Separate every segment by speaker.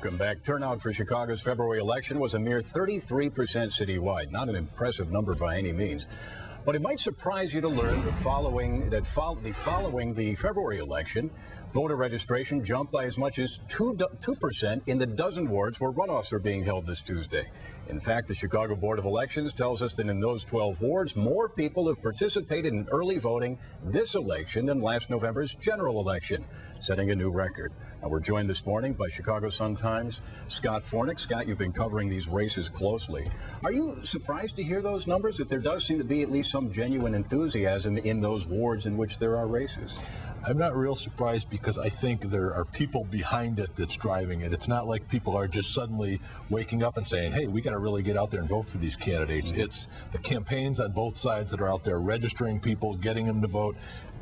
Speaker 1: Welcome back. Turnout for Chicago's February election was a mere 33% citywide. Not an impressive number by any means. But it might surprise you to learn that following the February election, voter registration jumped by as much as 2% in the dozen wards where runoffs are being held this Tuesday. In fact, the Chicago Board of Elections tells us that in those 12 wards, more people have participated in early voting this election than last November's general election, setting a new record. Now, we're joined this morning by Chicago Sun-Times' Scott Fornek. Scott, you've been covering these races closely. Are you surprised to hear those numbers, that there does seem to be at least some genuine enthusiasm in those wards in which there are races?
Speaker 2: I'm not real surprised because I think there are people behind it that's driving it. It's not like people are just suddenly waking up and saying, hey, we got to really get out there and vote for these candidates. It's the campaigns on both sides that are out there registering people, getting them to vote.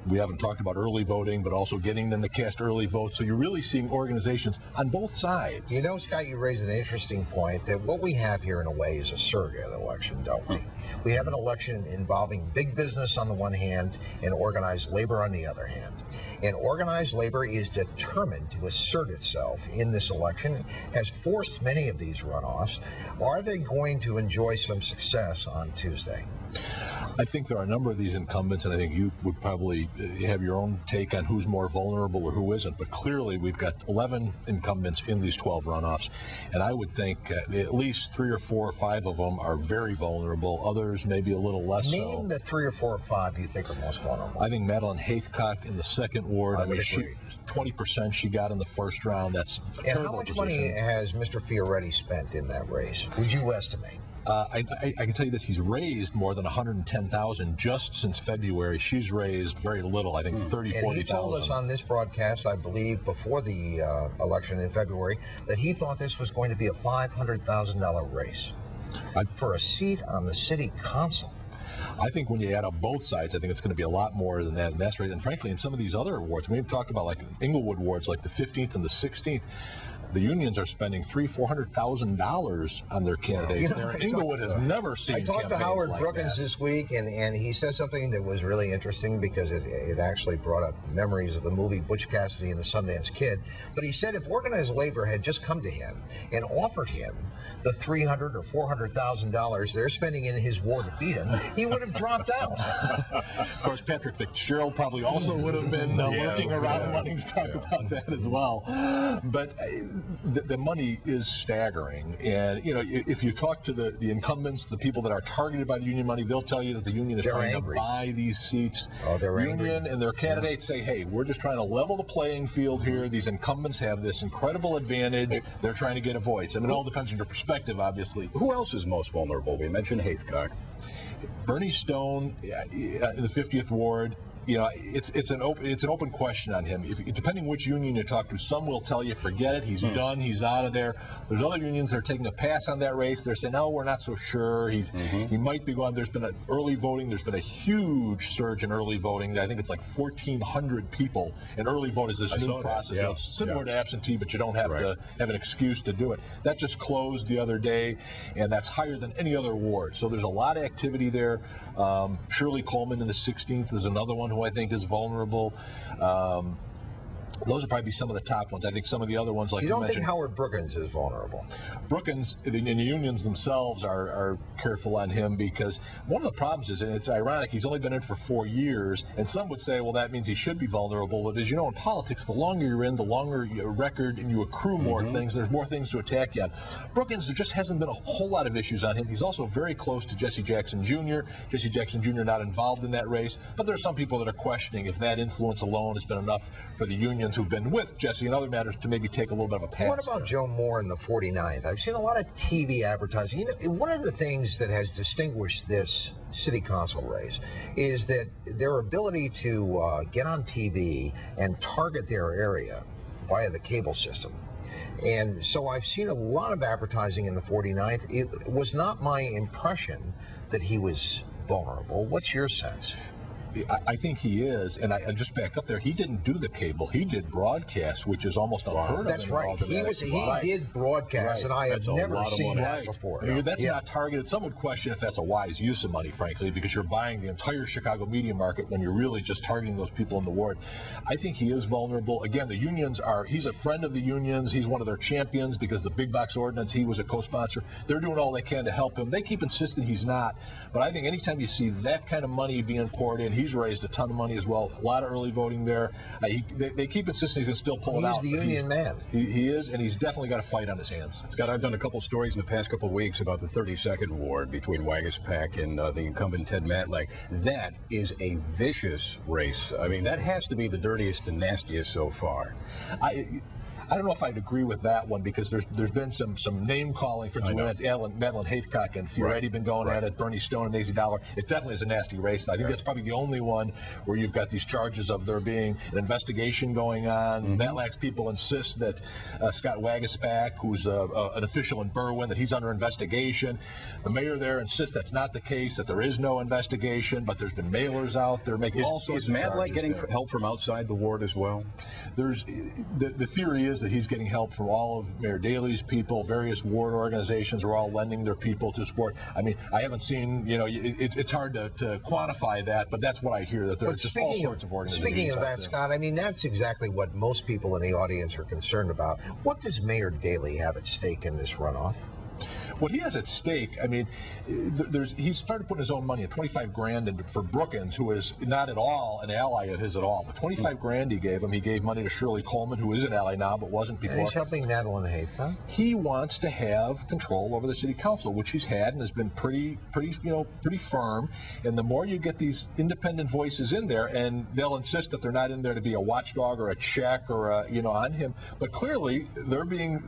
Speaker 2: We haven't talked about early voting, but also getting them to cast early votes. So you're really seeing organizations on both sides.
Speaker 3: You know, Scott, you raise an interesting point that what we have here in a way is a surrogate election, don't we? We have an election involving big business on the one hand and organized labor on the other hand. And organized labor is determined to assert itself in this election, has forced many of these runoffs. Are they going to enjoy some success on Tuesday?
Speaker 2: I think there are a number of these incumbents, and I think you would probably have your own take on who's more vulnerable or who isn't. But clearly, we've got 11 incumbents in these 12 runoffs, and I would think at least 3 or 4 or 5 of them are very vulnerable. Others maybe a little less so.
Speaker 3: Name the 3 or 4 or 5 you think are most vulnerable.
Speaker 2: I think Madeline Haithcock in the second ward. I mean, 20% she got in the first round. That's a terrible
Speaker 3: how much
Speaker 2: position.
Speaker 3: money has Mr. Fioretti spent in that race? Would you estimate?
Speaker 2: I can tell you this: he's raised more than $110,000 just since February. She's raised very little, I think 30, 40,000.
Speaker 3: And he told us on this broadcast, I believe, before the election in February, that he thought this was going to be a $500,000 race for a seat on the city council.
Speaker 2: I think when you add up both sides, I think it's going to be a lot more than that. And that's right. And frankly, in some of these other awards, we've talked about like Inglewood wards, like the 15th and the 16th. The unions are spending $300,000-$400,000 on their candidates.
Speaker 3: You know,
Speaker 2: Inglewood has never seen.
Speaker 3: I talked to Howard
Speaker 2: like
Speaker 3: Brookins
Speaker 2: that
Speaker 3: this week, and he said something that was really interesting because it actually brought up memories of the movie Butch Cassidy and the Sundance Kid. But he said if organized labor had just come to him and offered him the $300,000 or $400,000 they're spending in his ward to beat him, he would have dropped out.
Speaker 2: Of course, Patrick Fitzgerald probably also would have been lurking around wanting to talk about that as well. But the money is staggering, and you know, if you talk to the incumbents, the people that are targeted by the union money, they'll tell you that the union is trying to buy these seats.
Speaker 3: Oh, they're
Speaker 2: union
Speaker 3: angry.
Speaker 2: And their candidates say, hey, we're just trying to level the playing field here. These incumbents have this incredible advantage. They're trying to get a voice. I mean, it all depends on your perspective, obviously.
Speaker 1: Who else is most vulnerable? We mentioned Haithcock.
Speaker 2: Bernie Stone in the 50th ward. You know, it's an open question on him. Depending which union you talk to, some will tell you, forget it, he's done, he's out of there. There's other unions that are taking a pass on that race. They're saying, no, we're not so sure. He might be gone. There's been early voting. There's been a huge surge in early voting. I think it's like 1,400 people. And early vote is this new process. You know, it's similar to absentee, but you don't have to have an excuse to do it. That just closed the other day, and that's higher than any other ward. So there's a lot of activity there. Shirley Coleman in the 16th is another one who I think is vulnerable. Those would probably be some of the top ones. I think some of the other ones, like you mentioned.
Speaker 3: You don't think Howard Brookins is vulnerable?
Speaker 2: Brookins, the unions themselves are careful on him because one of the problems is, and it's ironic, he's only been in for 4 years, and some would say, well, that means he should be vulnerable. But as you know, in politics, the longer you're in, the longer your record, and you accrue more things, there's more things to attack you on. Brookins, there just hasn't been a whole lot of issues on him. He's also very close to Jesse Jackson Jr. Jesse Jackson Jr. not involved in that race, but there are some people that are questioning if that influence alone has been enough for the unions who've been with Jesse and other matters to maybe take a little bit of a pass.
Speaker 3: What about Joe Moore in the 49th? I've seen a lot of TV advertising. You know, one of the things that has distinguished this city council race is that their ability to get on TV and target their area via the cable system. And so I've seen a lot of advertising in the 49th. It was not my impression that he was vulnerable. What's your sense?
Speaker 2: I think he is, and I just back up there. He didn't do the cable; he did broadcast, which is almost unheard of.
Speaker 3: That's right. He did broadcast, and I have never seen that before.
Speaker 2: I mean, that's not targeted. Some would question if that's a wise use of money, frankly, because you're buying the entire Chicago media market when you're really just targeting those people in the ward. I think he is vulnerable. Again, the unions he's a friend of the unions. He's one of their champions because the big box ordinance, he was a co-sponsor. They're doing all they can to help him. They keep insisting he's not. But I think anytime you see that kind of money being poured in, he's raised a ton of money as well. A lot of early voting there. They keep insisting he can still pull it out.
Speaker 3: He's the union man.
Speaker 2: He is, and he's definitely got a fight on his hands.
Speaker 1: Scott, I've done a couple stories in the past couple of weeks about the 32nd ward between Wagaspack and the incumbent Ted Matlack. That is a vicious race. I mean, that has to be the dirtiest and nastiest so far.
Speaker 2: I don't know if I'd agree with that one because there's been some name calling for Madeline Haythcock and Fioretti been going at it, Bernie Stone and Mazie Dollar. It definitely is a nasty race. I think that's probably the only one where you've got these charges of there being an investigation going on. Matlack's people insist that Scott Wagaspack, who's an official in Berwyn, that he's under investigation. The mayor there insists that's not the case, that there is no investigation, but there's been mailers out there making all sorts of charges.
Speaker 1: Is Matlack getting help from outside the ward as well?
Speaker 2: The theory is that he's getting help from all of Mayor Daley's people. Various ward organizations are all lending their people to support. I mean, I haven't seen, it's hard to quantify that, but that's what I hear, that there's just all sorts of organizations.
Speaker 3: Speaking of that, Scott, I mean, that's exactly what most people in the audience are concerned about. What does Mayor Daley have at stake in this runoff?
Speaker 2: What he has at stake, I mean, he's started putting his own money, $25 grand for Brookins, who is not at all an ally of his at all. But $25 grand he gave him. He gave money to Shirley Coleman, who is an ally now, but wasn't before.
Speaker 3: And he's helping Madeline Haythcock.
Speaker 2: He wants to have control over the city council, which he's had and has been pretty firm. And the more you get these independent voices in there, and they'll insist that they're not in there to be a watchdog or a check or on him, but clearly they're being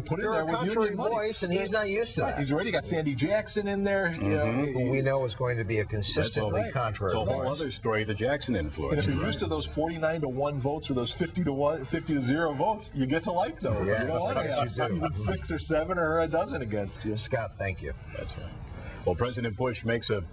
Speaker 2: put in there with union money.
Speaker 3: Voice, and he's not used to that.
Speaker 2: He's already got Sandy Jackson in there.
Speaker 3: Who we know is going to be a consistently contrary voice.
Speaker 1: It's a whole other story, the Jackson influence.
Speaker 2: And if you're used to those 49-1 votes or those 50-0 votes, you get to like those.
Speaker 3: Yeah,
Speaker 2: you don't want to have even 6 or 7 or a dozen against you.
Speaker 3: Scott, thank you.
Speaker 1: That's right. Well, President Bush makes a